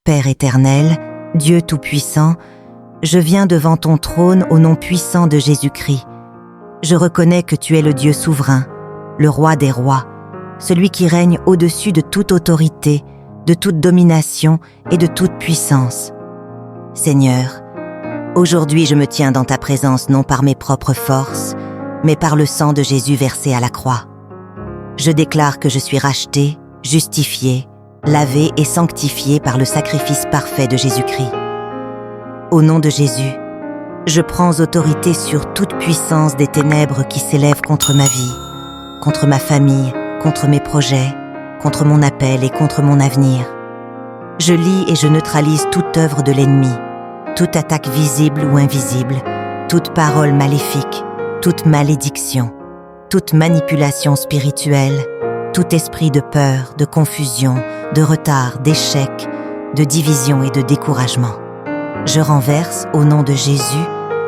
Père éternel, Dieu tout-puissant, je viens devant ton trône au nom puissant de Jésus-Christ. Je reconnais que tu es le Dieu souverain, le roi des rois, celui qui règne au-dessus de toute autorité, de toute domination et de toute puissance. Seigneur, aujourd'hui je me tiens dans ta présence non par mes propres forces, mais par le sang de Jésus versé à la croix. Je déclare que je suis racheté, justifié, lavé et sanctifié par le sacrifice parfait de Jésus-Christ. Au nom de Jésus, je prends autorité sur toute puissance des ténèbres qui s'élèvent contre ma vie, contre ma famille, contre mes projets, contre mon appel et contre mon avenir. Je lis et je neutralise toute œuvre de l'ennemi, toute attaque visible ou invisible, toute parole maléfique, toute malédiction, toute manipulation spirituelle, tout esprit de peur, de confusion, de retard, d'échec, de division et de découragement. Je renverse, au nom de Jésus,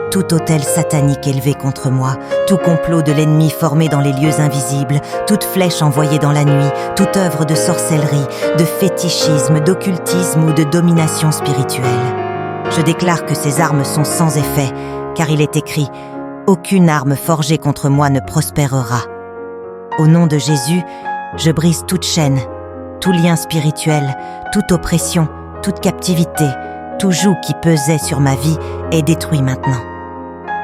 tout autel satanique élevé contre moi, tout complot de l'ennemi formé dans les lieux invisibles, toute flèche envoyée dans la nuit, toute œuvre de sorcellerie, de fétichisme, d'occultisme ou de domination spirituelle. Je déclare que ces armes sont sans effet, car il est écrit « Aucune arme forgée contre moi ne prospérera ». Au nom de Jésus, je brise toute chaîne, tout lien spirituel, toute oppression, toute captivité, tout joug qui pesait sur ma vie est détruit maintenant.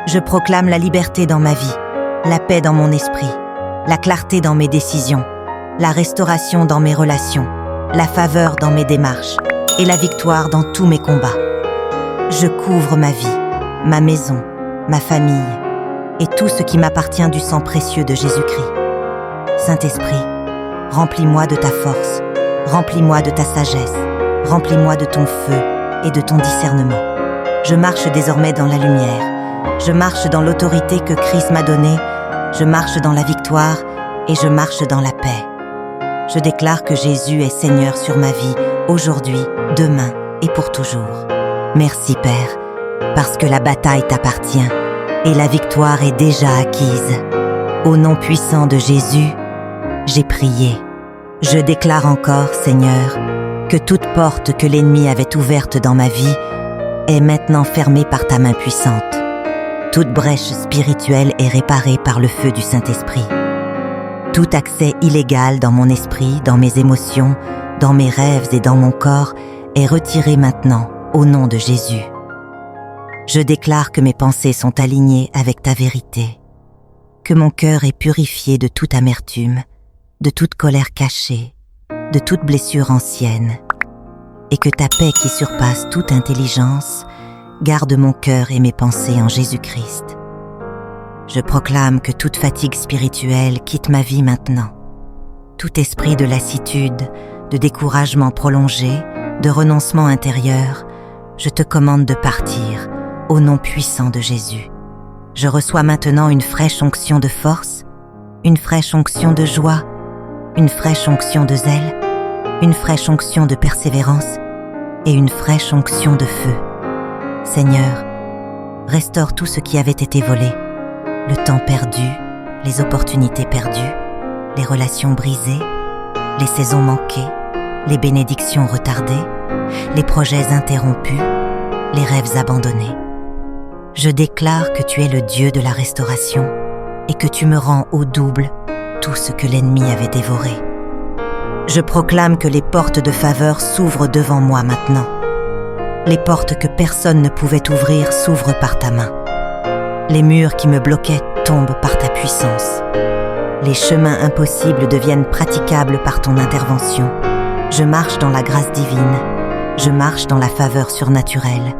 Je proclame la liberté dans ma vie, la paix dans mon esprit, la clarté dans mes décisions, la restauration dans mes relations, la faveur dans mes démarches et la victoire dans tous mes combats. Je couvre ma vie, ma maison, ma famille et tout ce qui m'appartient du sang précieux de Jésus-Christ. Saint-Esprit, remplis-moi de ta force, remplis-moi de ta sagesse, remplis-moi de ton feu et de ton discernement. Je marche désormais dans la lumière. Je marche dans l'autorité que Christ m'a donnée, je marche dans la victoire et je marche dans la paix. Je déclare que Jésus est Seigneur sur ma vie, aujourd'hui, demain et pour toujours. Merci Père, parce que la bataille t'appartient et la victoire est déjà acquise. Au nom puissant de Jésus, j'ai prié. Je déclare encore, Seigneur, que toute porte que l'ennemi avait ouverte dans ma vie est maintenant fermée par ta main puissante. Toute brèche spirituelle est réparée par le feu du Saint-Esprit. Tout accès illégal dans mon esprit, dans mes émotions, dans mes rêves et dans mon corps est retiré maintenant au nom de Jésus. Je déclare que mes pensées sont alignées avec ta vérité, que mon cœur est purifié de toute amertume, de toute colère cachée, de toute blessure ancienne, et que ta paix qui surpasse toute intelligence garde mon cœur et mes pensées en Jésus-Christ. Je proclame que toute fatigue spirituelle quitte ma vie maintenant. Tout esprit de lassitude, de découragement prolongé, de renoncement intérieur, je te commande de partir au nom puissant de Jésus. Je reçois maintenant une fraîche onction de force, une fraîche onction de joie, une fraîche onction de zèle, une fraîche onction de persévérance et une fraîche onction de feu. Seigneur, restaure tout ce qui avait été volé, le temps perdu, les opportunités perdues, les relations brisées, les saisons manquées, les bénédictions retardées, les projets interrompus, les rêves abandonnés. Je déclare que tu es le Dieu de la restauration et que tu me rends au double tout ce que l'ennemi avait dévoré. Je proclame que les portes de faveur s'ouvrent devant moi maintenant. Les portes que personne ne pouvait ouvrir s'ouvrent par ta main. Les murs qui me bloquaient tombent par ta puissance. Les chemins impossibles deviennent praticables par ton intervention. Je marche dans la grâce divine. Je marche dans la faveur surnaturelle.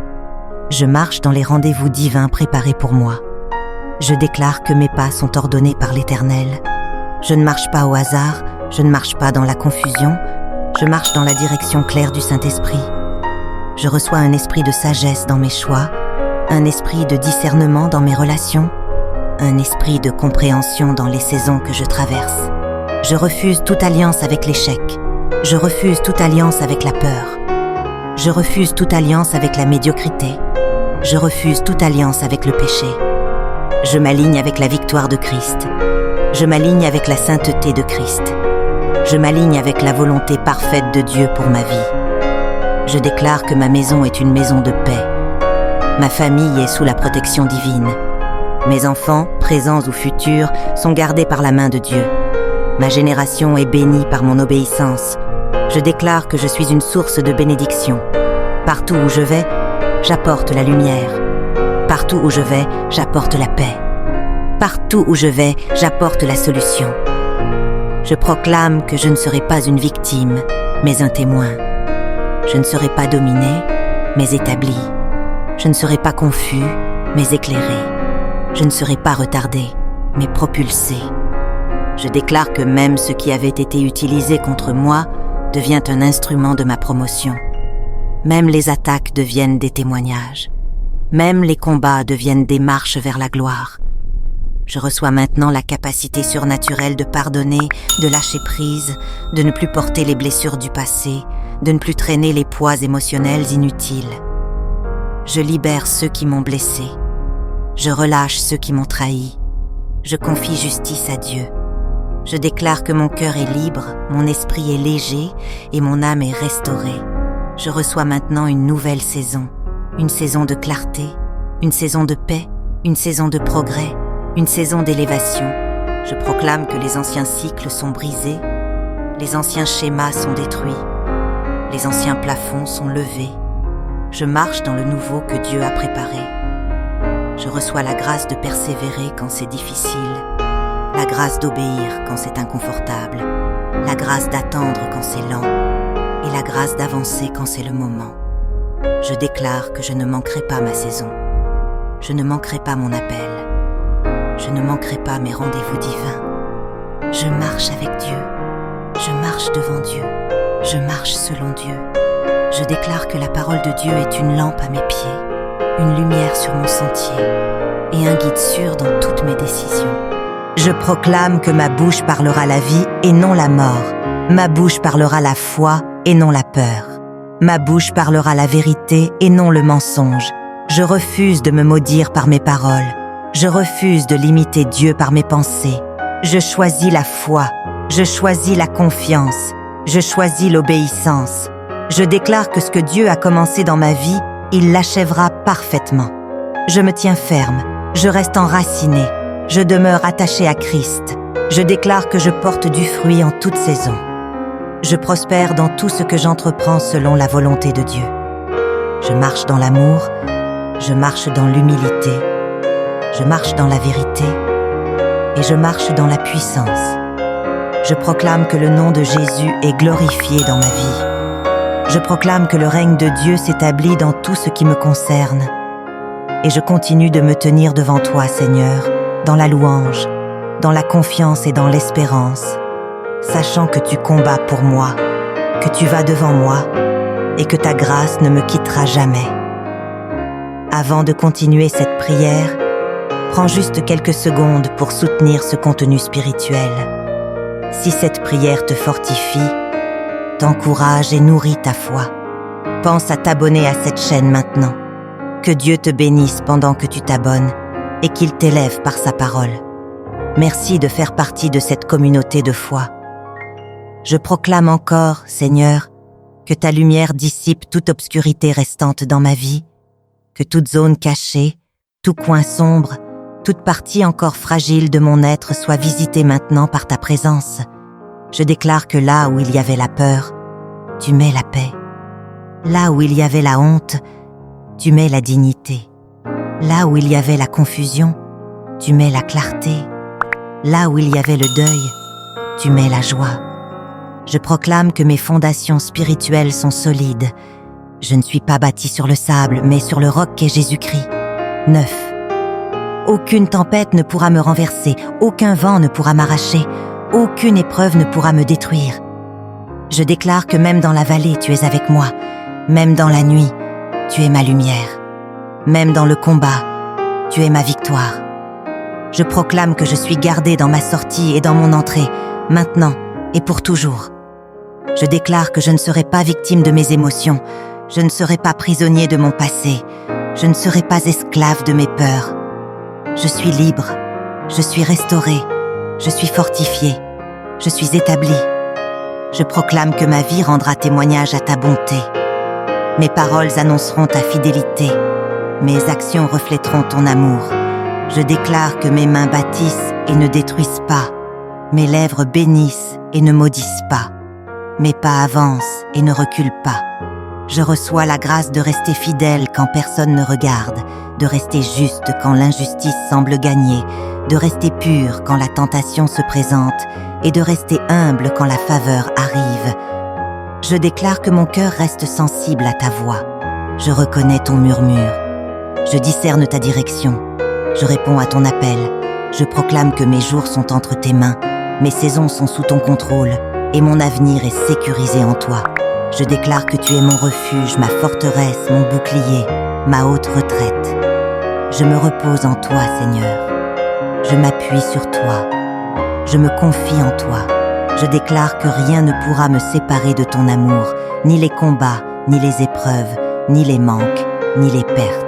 Je marche dans les rendez-vous divins préparés pour moi. Je déclare que mes pas sont ordonnés par l'Éternel. Je ne marche pas au hasard, je ne marche pas dans la confusion, je marche dans la direction claire du Saint-Esprit. Je reçois un esprit de sagesse dans mes choix, un esprit de discernement dans mes relations, un esprit de compréhension dans les saisons que je traverse. Je refuse toute alliance avec l'échec. Je refuse toute alliance avec la peur. Je refuse toute alliance avec la médiocrité. Je refuse toute alliance avec le péché. Je m'aligne avec la victoire de Christ. Je m'aligne avec la sainteté de Christ. Je m'aligne avec la volonté parfaite de Dieu pour ma vie. Je déclare que ma maison est une maison de paix. Ma famille est sous la protection divine. Mes enfants, présents ou futurs, sont gardés par la main de Dieu. Ma génération est bénie par mon obéissance. Je déclare que je suis une source de bénédiction. Partout où je vais, j'apporte la lumière. Partout où je vais, j'apporte la paix. Partout où je vais, j'apporte la solution. Je proclame que je ne serai pas une victime, mais un témoin. Je ne serai pas dominé, mais établi. Je ne serai pas confus, mais éclairé. Je ne serai pas retardé, mais propulsé. Je déclare que même ce qui avait été utilisé contre moi devient un instrument de ma promotion. Même les attaques deviennent des témoignages. Même les combats deviennent des marches vers la gloire. Je reçois maintenant la capacité surnaturelle de pardonner, de lâcher prise, de ne plus porter les blessures du passé, de ne plus traîner les poids émotionnels inutiles. Je libère ceux qui m'ont blessé. Je relâche ceux qui m'ont trahi. Je confie justice à Dieu. Je déclare que mon cœur est libre, mon esprit est léger et mon âme est restaurée. Je reçois maintenant une nouvelle saison, une saison de clarté, une saison de paix, une saison de progrès, une saison d'élévation. Je proclame que les anciens cycles sont brisés, les anciens schémas sont détruits, les anciens plafonds sont levés. Je marche dans le nouveau que Dieu a préparé. Je reçois la grâce de persévérer quand c'est difficile, la grâce d'obéir quand c'est inconfortable, la grâce d'attendre quand c'est lent et la grâce d'avancer quand c'est le moment. Je déclare que je ne manquerai pas ma saison. Je ne manquerai pas mon appel. Je ne manquerai pas mes rendez-vous divins. Je marche avec Dieu. Je marche devant Dieu. Je marche selon Dieu. Je déclare que la parole de Dieu est une lampe à mes pieds, une lumière sur mon sentier et un guide sûr dans toutes mes décisions. Je proclame que ma bouche parlera la vie et non la mort. Ma bouche parlera la foi et non la peur. Ma bouche parlera la vérité et non le mensonge. Je refuse de me maudire par mes paroles. Je refuse de limiter Dieu par mes pensées. Je choisis la foi. Je choisis la confiance. Je choisis l'obéissance. Je déclare que ce que Dieu a commencé dans ma vie, il l'achèvera parfaitement. Je me tiens ferme. Je reste enraciné. Je demeure attaché à Christ. Je déclare que je porte du fruit en toute saison. Je prospère dans tout ce que j'entreprends selon la volonté de Dieu. Je marche dans l'amour. Je marche dans l'humilité. Je marche dans la vérité et je marche dans la puissance. Je proclame que le nom de Jésus est glorifié dans ma vie. Je proclame que le règne de Dieu s'établit dans tout ce qui me concerne. Et je continue de me tenir devant toi, Seigneur, dans la louange, dans la confiance et dans l'espérance, sachant que tu combats pour moi, que tu vas devant moi et que ta grâce ne me quittera jamais. Avant de continuer cette prière, prends juste quelques secondes pour soutenir ce contenu spirituel. Si cette prière te fortifie, t'encourage et nourrit ta foi, pense à t'abonner à cette chaîne maintenant. Que Dieu te bénisse pendant que tu t'abonnes et qu'il t'élève par sa parole. Merci de faire partie de cette communauté de foi. Je proclame encore, Seigneur, que ta lumière dissipe toute obscurité restante dans ma vie, que toute zone cachée, tout coin sombre, toute partie encore fragile de mon être soit visitée maintenant par ta présence. Je déclare que là où il y avait la peur, tu mets la paix. Là où il y avait la honte, tu mets la dignité. Là où il y avait la confusion, tu mets la clarté. Là où il y avait le deuil, tu mets la joie. Je proclame que mes fondations spirituelles sont solides. Je ne suis pas bâti sur le sable, mais sur le roc qu'est Jésus-Christ. 9. Aucune tempête ne pourra me renverser, aucun vent ne pourra m'arracher, aucune épreuve ne pourra me détruire. Je déclare que même dans la vallée, tu es avec moi. Même dans la nuit, tu es ma lumière. Même dans le combat, tu es ma victoire. Je proclame que je suis gardé dans ma sortie et dans mon entrée, maintenant et pour toujours. Je déclare que je ne serai pas victime de mes émotions, je ne serai pas prisonnier de mon passé, je ne serai pas esclave de mes peurs. Je suis libre, je suis restauré, je suis fortifié, je suis établi. Je proclame que ma vie rendra témoignage à ta bonté. Mes paroles annonceront ta fidélité. Mes actions reflèteront ton amour. Je déclare que mes mains bâtissent et ne détruisent pas. Mes lèvres bénissent et ne maudissent pas. Mes pas avancent et ne reculent pas. Je reçois la grâce de rester fidèle quand personne ne regarde, de rester juste quand l'injustice semble gagner, de rester pur quand la tentation se présente et de rester humble quand la faveur arrive. Je déclare que mon cœur reste sensible à ta voix. Je reconnais ton murmure. Je discerne ta direction. Je réponds à ton appel. Je proclame que mes jours sont entre tes mains, mes saisons sont sous ton contrôle et mon avenir est sécurisé en toi. Je déclare que tu es mon refuge, ma forteresse, mon bouclier, ma haute retraite. Je me repose en toi, Seigneur. Je m'appuie sur toi. Je me confie en toi. Je déclare que rien ne pourra me séparer de ton amour, ni les combats, ni les épreuves, ni les manques, ni les pertes.